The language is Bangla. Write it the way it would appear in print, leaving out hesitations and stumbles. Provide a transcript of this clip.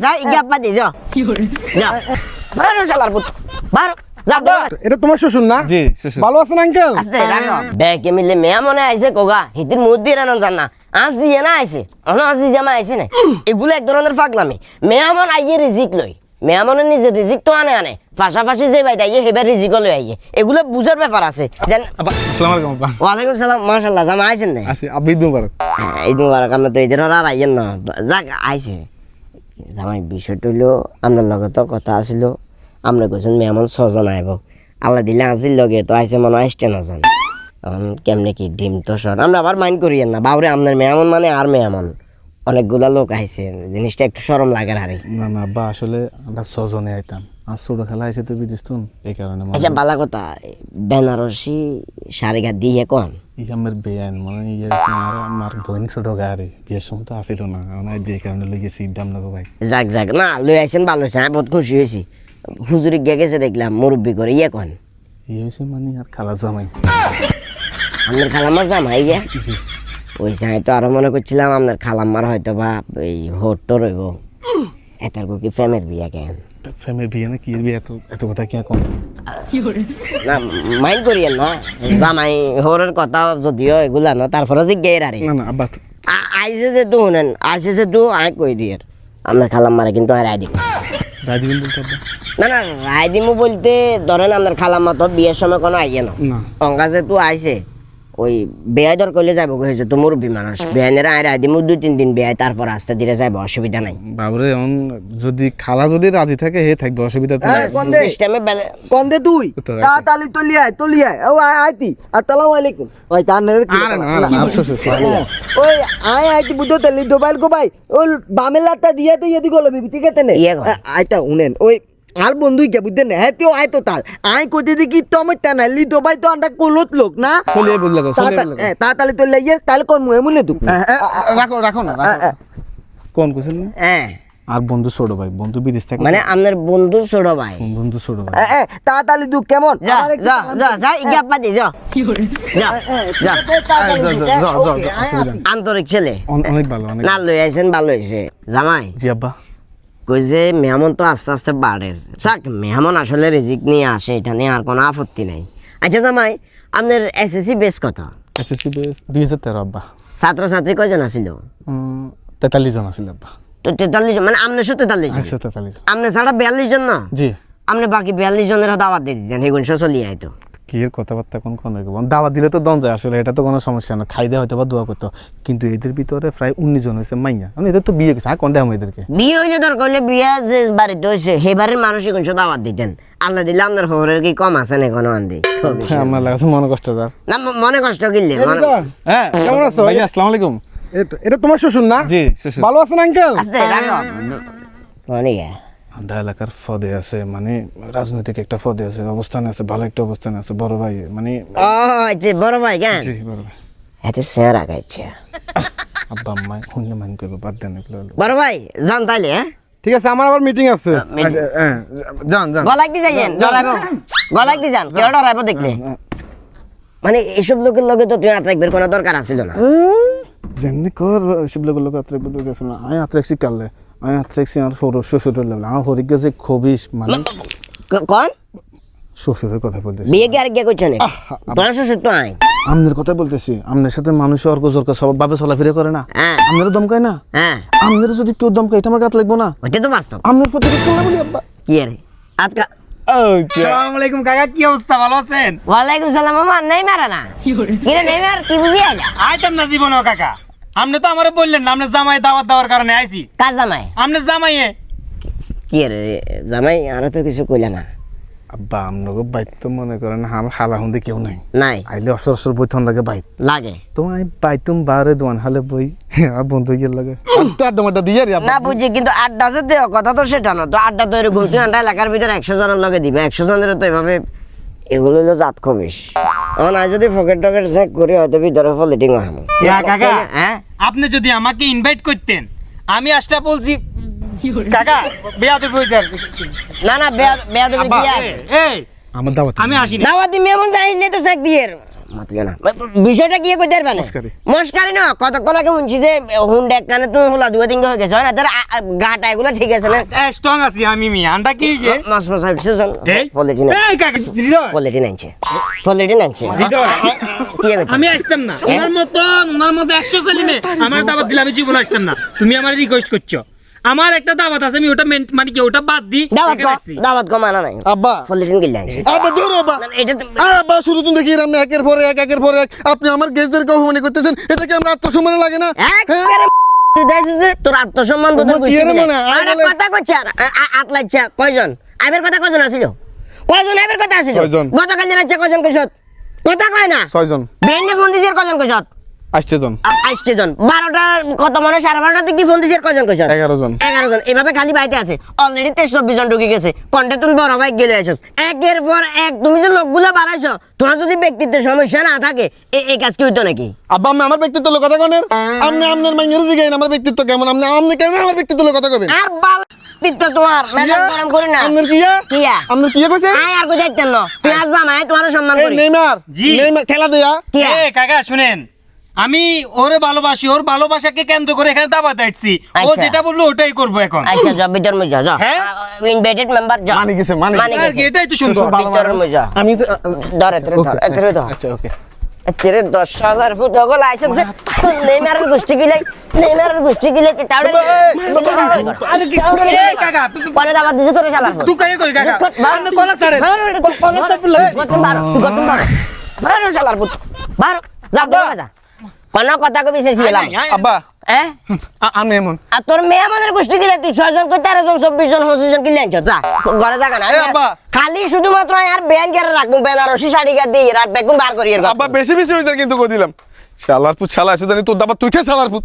যা ইগা পাতি যা কি করে যা বারো শালার পুত বারো যা এটা তোমার শ্বশুর না? জি শ্বশুর। ভালো আছেন আঙ্কেল? আস্তে রাখো ব্যাকে মিলে মেয়া মনে আইছে কোগা হিতির মুদ্দি রানো জানা আজি না আইছে অন আজি জামা আইছে না এগুলো এক ধরনের পাগলামি মেয়া মন আইয়ে রিজিক লই মেয়া মনে নিজে রিজিক তো আনে পাশাপাশি যে বাইতে আইয়ে হেবার রিজিক লই আইয়ে এগুলো বুঝার ব্যাপার আছে জান আব্বা আসসালামু আলাইকুম আব্বা। ওয়ালাইকুম সালাম মাশাআল্লাহ জামা আইছেন না আসি আব্বা ঈদ মুবারক। ঈদ মুবারক আমরা তো ঈদের আর আইয়েন না যাক আইছে জামাই বিষয়টা হইলো আপনার লগে তো কথা আছিল আমরা কইছেন মেহমান 6 জন আইব আল্লাহ দিলে আজির লগে তো আইছে মনে আসতে না জন এখন কেমনে কি ডিম তো সর আমরা আবার মাইন্ড করিয়েন না বাবরে আপনার মেহমান মানে আর মেহমান অনেকগুলা লোক আইছে জিনিসটা একটু শরম লাগে আরে না না আব্বা আসলে আমরা 6 জনে আইতাম আর ছোট খেলা আইছে তো বিদেশ তুন এই কারণে আচ্ছা বালা কথা বেনারসি শাড়িঘাট দিয়ে কোন আমার বেআইন মানে আর আমার বোন ছোট গাড়ি বিয়ের সময় তো আসিল না মানে যে কারণে লই গেছি দাম লাগো ভাই। যাক যাক না লই আইছেন ভালো হয়েছে আমি বহুত খুশি হয়েছি হুজুরি গে গেছে দেখলাম মুরব্বি করে ইয়ে কোন এই হয়েছে মানে আর খালা জামাই। আপনার খালাম্মার জামাই গে জি ওই সময় তো আরো মনে করছিলাম আপনার খালাম্মার হয়তো বা এই হোট্টো রইব এটার কি ফ্যামের বিয়া কেন ফ্যামিলি বিয়ে না কি বিয়ে এত কথা কি কম না মাইন্ড করিয়েন না জামাই হোরের কথা যদিও এগুলা না তারপরে জিজ্ঞের আরে না না আব্বা আইসে যে তো শুনেন আইসে যে তো আয় কই দিয়ে আপনার খালাম্মারে কিন্তু আর রায় দিব রাজি দিন বলতে আব্বা না না রায় দিমু বলতে ধরেন আপনার খালাম্মা তো বিয়ের সময় কোনো আইয়ে না না অঙ্কা যে তো আইসে ওই বেয়াই দর করলে যাবো হয়েছে তো মুরব্বী মানুষ বেয়াইনেরা আয় রায় দিমু 2-3 দিন বেয়াই তারপর আস্তে ধীরে যাবো অসুবিধা নাই বাবরে এখন যদি খালা যদি রাজি থাকে হে থাকবে অসুবিধা তো নাই। সিস্টেমে কন্দে তুই তো আছে। তাড়াতাড়ি তলিয়ায় ও আইতি আসসালামু আলাইকুম ওই তার আরে না না শ্বশুর ওই আইতি বুঝতে তেলি মোবাইল কো ভাই ও বামেলাটা দিয়ে তো ইয়ে দিগো লবি ঠিক আছে নে ইয়ে গো। আইতা উনেন ওই আর বন্ধুই কে বুঝতে না হ্যাঁ তুই আইতো তাল আই কইতে দেখি টমেটা না লি তো ভাই তো আন্ডা কলত লোক না চলে বল লাগো চলে বল লাগো তাড়াতাড়ি তো লাইয়ে তাহলে কোন মুনে তুই রাখো রাখো না রাখো কোন কোছেন না হ্যাঁ আর বন্ধু ছোট ভাই বন্ধু বিদেশ থাকে মানে আপনার বন্ধু ছোট ভাই বন্ধু ছোট ভাই তাড়াতাড়ি তুই কেমন যা যা যা যা ইগা পাতি যা যা যা আন্তরিক ছেলে অনেক ভালো অনেক না লই আইছেন ভালো হয়েছে জামাই জি আব্বা কই যে মেহমান তো আস্তে আস্তে বাড়ে যাক মেহমান আসলে রিজিক নিয়ে আসে এটা নিয়ে আর কোনো আপত্তি নাই আচ্ছা জামাই আপনার এসএসসি বেস কত এসএসসি বেস 2013 আব্বা ছাত্রছাত্রী কয়জন আছিল 43 জন আছিল আব্বা তো 43 জন মানে আপনি 43 জন 43 আপনি ছাড়া 42 জন না জি আপনি বাকি 42 জনের দাওয়াত দিয়ে দিতেন সেগুন চলিয়ে আইতো কি এর কথাবার্তা কোন কোন দাওয়াত দিলে তো দন যায় আসলে এটা তো কোনো সমস্যা না খাই দেওয়া হয়তো বা দোয়া করতো কিন্তু এদের ভিতরে প্রায় 19 জন হয়েছে মাইয়া মানে এদের তো বিয়ে গেছে কোন দেয় এদেরকে বিয়ে হইলে দরকার হলে বিয়ে যে বাড়িতে হয়েছে সেই বাড়ির মানুষই কোন দাওয়াত দিতেন আল্লাহ দিলে আপনার খবরের কি কম আছে না কোনো আন্দি আমার লাগাছে মনে কষ্ট যার না মনে কষ্ট কিনলে হ্যাঁ কেমন আছো? ভাইয়া আসসালামু আলাইকুম এটা তোমার শ্বশুর না? জি শ্বশুর ভালো আছেন আঙ্কেল? আস্তে রাখো মানে আমরা এলাকার পদে আছে মানে রাজনৈতিক একটা পদে আছে অবস্থানে আছে ভালো একটা অবস্থানে আছে বড় ভাই মানে ও আচ্ছা বড় ভাই কেন জি বড় ভাই এত শেয়ার আগাইছে আব্বা আম্মা শুনলে মান করবো বাদ দেন এগুলো বড় ভাই যান তাইলে হ্যাঁ ঠিক আছে আমার আবার মিটিং আছে। আচ্ছা, হ্যাঁ যান যান গলাক দি যাইয়েন ডরাইবো গলাক দি যান কেউ ডরাইবো দেখলে মানে এসব লোকের লগে তো তুই হাত রাখবের কোনো দরকার আছিল না যেমনি কর সব লোক আত্রেক বদল গেছে না আমি আত্রেকছি কালে আমি আত্রেকছি আর শ্বশুরের লেভেল আমার হরিক গেছে খুবই মানে কোন শ্বশুরের কথা বলতেছি বিয়ে কি আর কে কইছ না তোমার শ্বশুর তো আই আমনের কথা বলতেছি আমনের সাথে মানুষ অর্ক জর্ক সব ভাবে চলাফেরা করে না হ্যাঁ আমনের দমকায় না হ্যাঁ আমনের যদি কেউ দমকায় এটা আমার গাত লাগবো না ওইটা তো বাস্তব আমনের প্রতি করলে বলি আব্বা কি রে আজকা আসসালামু আলাইকুম কাকা কি অবস্থা ভালো আছেন ওয়ালাইকুম সালাম মামা নাই মারা না কি রে নাই মার কি বুঝি আইলা আইতাম না জীবন কাকা আপনি তো আমারে বললেন না আপনি জামাই দাওয়াত দেওয়ার কারণে আইছি কাজ জামাই আপনি জামাইয়ে কি রে জামাই আর তো কিছু কইলা না আব্বা আমনগো বাইত তো মনে করেন হালা হুন্দে কেউ নাই নাই আইলে অসর অসর বইথন লাগে বাইত লাগে তো আমি বাইতুম বারে দোয়ান হালে বই আর বন্ধু গিয়ে লাগে তো আড্ডা মাড্ডা দিয়ে রে না বুঝি কিন্তু আড্ডা যে দেও কথা তো সেটা না তো আড্ডা তো এরকম তুই আড্ডা এলাকার ভিতরে 100 জনের লগে দিবে 100 জনের তো এভাবে এগুলো হলো জাত খবিস এখন আজ যদি পকেট টকেট চেক করি হয়তো ভিতরে পলিটিং হয় কাকা হ্যাঁ আপনি যদি আমাকে ইনভাইট করতেন আমি আসটা বলছি কাকা বেয়াদবি হয়ে যাবে না না বেয়াদবি দিয়া আছে এই আমার দাওয়াত আমি আসি না দাওয়াতি মেমন যাইলে তো চেক দিয়ে মাতলে না বিষয়টা কি কইতে পারবে না মস্কারি। মস্কারি না কতক্ষণ আগে শুনছি যে হুন্ডা একখানে তুমি হলা দুই তিন হয়ে গেছে না তার গাটা এগুলো ঠিক আছে না স্ট্রং আছি আমি মিয়া আন্ডা কি যে মাস মাস সিজন এই পলিটিন এই কাকা হৃদয়, পলিটিন আনছে পলিটিন আনছে হৃদয়, কি কইতে আমি আসতাম না ওনার মতো 100 সালিমে আমার দাওয়াত দিলে আমি জীবন আসতাম না তুমি আমার রিকোয়েস্ট করছো আমার একটা দাওয়াত আছে আমি ওটা মানে কি ওটা বাদ দি দাওয়াত কম আনা নাই আব্বা পলিটিন গিলে আনছে আব্বা ধরো আব্বা না, এটা তো আব্বা শুরু তুমি দেখি আপনি একের পর এক আপনি আমার গেস্টদেরকে অপমানি করতেছেন এটা কি আমরা আত্মসম্মান লাগে না একেবারে তুই দেখছিস যে তোর আত্মসম্মান তোদের আমার কইছিস কি এর না। মনে হয়? আরে বলে- কথা কইছ আর আতলাইছা কয়জন আইবের কথা কয়জন আছিল কয়জন আইবের কথা আছিল কয়জন? গতকাল জানাচ্ছে কয়জন কইছত কথা কয় না 6 জন ব্রেন্ডে ফোন দিছিস কয়জন কইছত আসছে জন আসছে জন 12টা কত মনে 12:30টার দিকে ফোন দিছিস কয়জন কইছত 11 জন 11 জন এভাবে খালি বাইতে আছে অলরেডি 23-24 জন ঢুকে গেছে কন্টে তুমি বড় ভাই গেলে আছিস একের পর এক তুমি যে লোকগুলো বাড়াইছো তোমার যদি ব্যক্তিত্বের সমস্যা না থাকে এই কাজ কি হইতো নাকি আব্বা আমি আমার ব্যক্তিত্ব লোক কথা কনের আপনি আপনার মাইনের জিগাইন আমার ব্যক্তিত্ব কেমন আপনি কেন আমার ব্যক্তিত্ব লোক কথা কবেন আর বাল ব্যক্তিত্ব তোমার মেজাজ গরম করি না আপনার কিয়া কিয়া? আপনার কিয়া কইছে আয় আর কই দেখতেন না তুই আজ জামাই তোমার সম্মান এই করি নেইমার জি। নেইমার খেলা দেয়া কিয়া? এ কাকা শুনেন আমি ওরে ভালোবাসি ওর ভালোবাসাকে কেন্দ্র করে এখানে দাওয়াত আসছি ও আচ্ছা। যেটা বললো ওটাই করবো এখন আচ্ছা যা ভিতর মে যা যা হ্যাঁ? ইনভাইটেড মেম্বার যা মানে গেছে, মানে মানে আর গেছে কি, এটাই তো সুন্দর ভালো ভিতর মে যা আমি যে- ধর এতরে ধর এতরে ধর আচ্ছা ওকে তেরে 10,000 ফুট হগো লাইসেন্স তো নেইমারের গোষ্ঠী গিলাই কি টাউডে এ কাকা পরে দাবার দিছে তোরে শালা তুই কাই করি কাকা আপনি কলা ছাড়েন কলা ছাড়বেন বারো শালার পুত বারো যা যা কোন কথা কবি শেষিলাম আব্বা হ্যাঁ আমি এমন আর তোর মেয়ে আমাদের গোষ্ঠী গিলে তুই 6 জন কই 13 জন 24 জন 25 জন কিলে আনছ যা ঘরে জায়গা না এ আব্বা। খালি শুধুমাত্র আর ব্যান গেরে রাখবো বেনারসি শাড়ি গা দিয়ে রাত বেগুন বার করি আব্বা বেশি বেশি হইছে কিন্তু কই দিলাম শালার পুত শালা আছে জানি তোর দাবা তুইটা শালার পুত